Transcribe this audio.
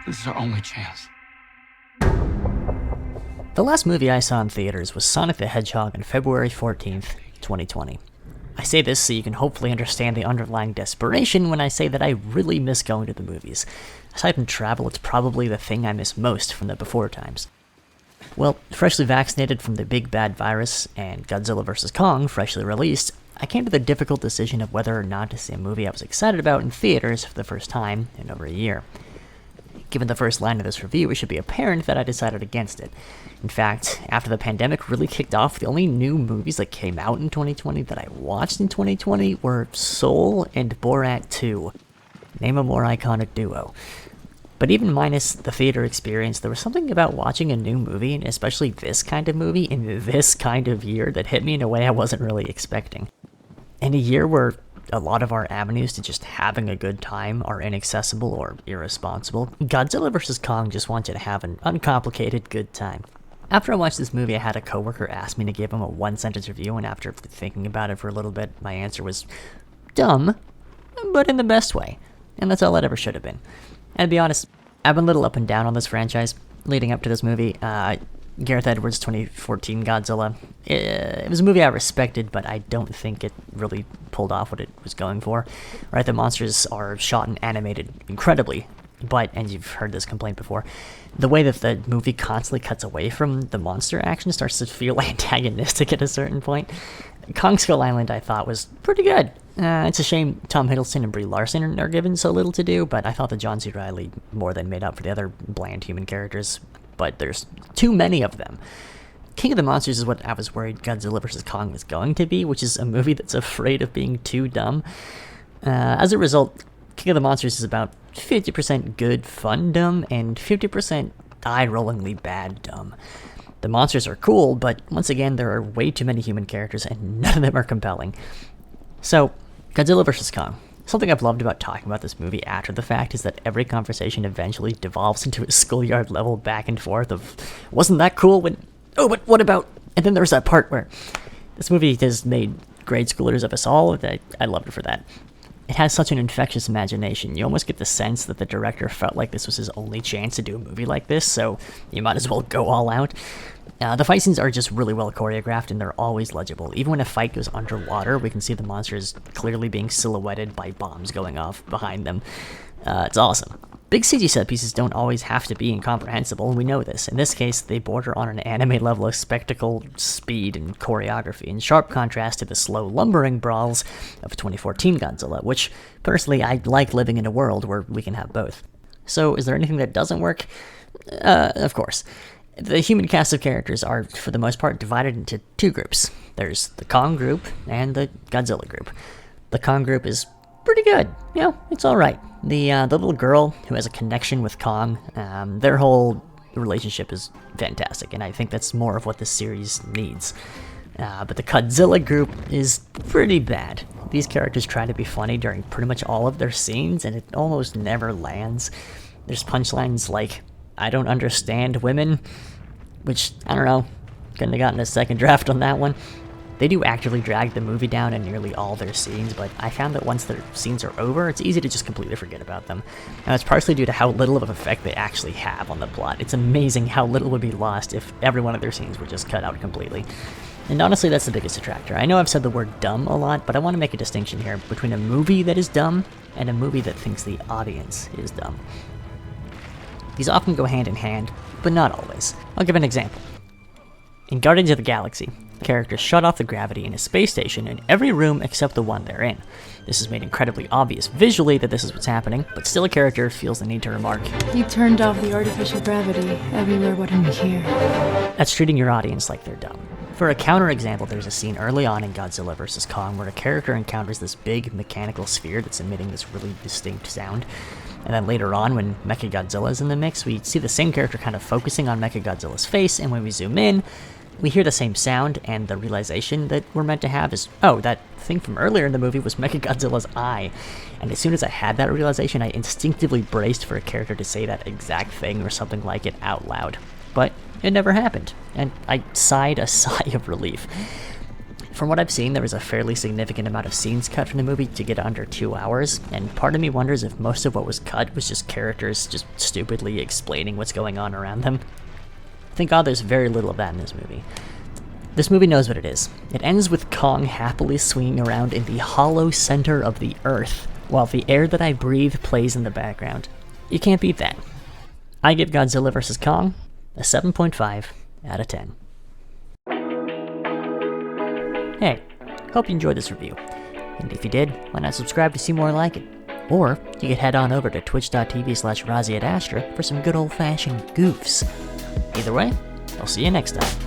This is our only chance. The last movie I saw in theaters was Sonic the Hedgehog on February 14th, 2020. I say this so you can hopefully understand the underlying desperation when I say that I really miss going to the movies. Aside from travel, it's probably the thing I miss most from the before times. Well, freshly vaccinated from the big bad virus and Godzilla vs. Kong freshly released, I came to the difficult decision of whether or not to see a movie I was excited about in theaters for the first time in over a year. Given the first line of this review, it should be apparent that I decided against it. In fact, after the pandemic really kicked off, the only new movies that came out in 2020 that I watched in 2020 were Soul and Borat 2. Name a more iconic duo. But even minus the theater experience, there was something about watching a new movie, and especially this kind of movie, in this kind of year that hit me in a way I wasn't really expecting. In a year where a lot of our avenues to just having a good time are inaccessible or irresponsible, Godzilla vs. Kong just wants you to have an uncomplicated good time. After I watched this movie, I had a coworker ask me to give him a one-sentence review, and after thinking about it for a little bit, my answer was dumb, but in the best way. And that's all it ever should have been. And to be honest, I've been a little up and down on this franchise leading up to this movie. Gareth Edwards' 2014 Godzilla. It was a movie I respected, but I don't think it really pulled off what it was going for. Right, the monsters are shot and animated incredibly, but, and you've heard this complaint before, the way that the movie constantly cuts away from the monster action starts to feel antagonistic at a certain point. Kong Skull Island, I thought, was pretty good. It's a shame Tom Hiddleston and Brie Larson are given so little to do, but I thought that John C. Reilly more than made up for the other bland human characters, but there's too many of them. King of the Monsters is what I was worried Godzilla vs. Kong was going to be, which is a movie that's afraid of being too dumb. As a result, King of the Monsters is about 50% good, fun dumb, and 50% eye-rollingly bad dumb. The monsters are cool, but once again, there are way too many human characters, and none of them are compelling. So, Godzilla vs. Kong. Something I've loved about talking about this movie after the fact is that every conversation eventually devolves into a schoolyard level back and forth of, wasn't that cool when, oh, but what about, and then there's that part where this movie has made grade schoolers of us all, that I loved it for that. It has such an infectious imagination. You almost get the sense that the director felt like this was his only chance to do a movie like this, so you might as well go all out. The fight scenes are just really well choreographed, and they're always legible. Even when a fight goes underwater, we can see the monsters clearly being silhouetted by bombs going off behind them. It's awesome. Big CG set pieces don't always have to be incomprehensible, and we know this. In this case, they border on an anime level of spectacle, speed, and choreography, in sharp contrast to the slow, lumbering brawls of 2014 Godzilla, which, personally, I like living in a world where we can have both. So, is there anything that doesn't work? Of course. The human cast of characters are, for the most part, divided into two groups. There's the Kong group and the Godzilla group. The Kong group is pretty good. You know, it's alright. The little girl who has a connection with Kong, their whole relationship is fantastic, and I think that's more of what this series needs. But the Godzilla group is pretty bad. These characters try to be funny during pretty much all of their scenes, and it almost never lands. There's punchlines like, I don't understand women, which, I don't know, couldn't have gotten a second draft on that one. They do actively drag the movie down in nearly all their scenes, but I found that once their scenes are over, it's easy to just completely forget about them. And that's partially due to how little of an effect they actually have on the plot. It's amazing how little would be lost if every one of their scenes were just cut out completely. And honestly, that's the biggest detractor. I know I've said the word dumb a lot, but I want to make a distinction here between a movie that is dumb and a movie that thinks the audience is dumb. These often go hand in hand, but not always. I'll give an example. In Guardians of the Galaxy, characters shut off the gravity in a space station in every room except the one they're in. This is made incredibly obvious visually that this is what's happening, but still a character feels the need to remark, "You turned off the artificial gravity everywhere but in here." That's treating your audience like they're dumb. For a counterexample, there's a scene early on in Godzilla vs. Kong where a character encounters this big mechanical sphere that's emitting this really distinct sound. And then later on, when Mechagodzilla is in the mix, we see the same character kind of focusing on Mechagodzilla's face, and when we zoom in, we hear the same sound, and the realization that we're meant to have is, oh, that thing from earlier in the movie was Mechagodzilla's eye. And as soon as I had that realization, I instinctively braced for a character to say that exact thing or something like it out loud. But it never happened, and I sighed a sigh of relief. From what I've seen, there was a fairly significant amount of scenes cut from the movie to get under 2 hours, and part of me wonders if most of what was cut was just characters just stupidly explaining what's going on around them. Thank God there's very little of that in this movie. This movie knows what it is. It ends with Kong happily swinging around in the hollow center of the earth, while the air that I breathe plays in the background. You can't beat that. I give Godzilla vs. Kong a 7.5 out of 10. Hey, hope you enjoyed this review. And if you did, why not subscribe to see more like it? Or you could head on over to twitch.tv/Razi at Astra for some good old-fashioned goofs. Either way, I'll see you next time.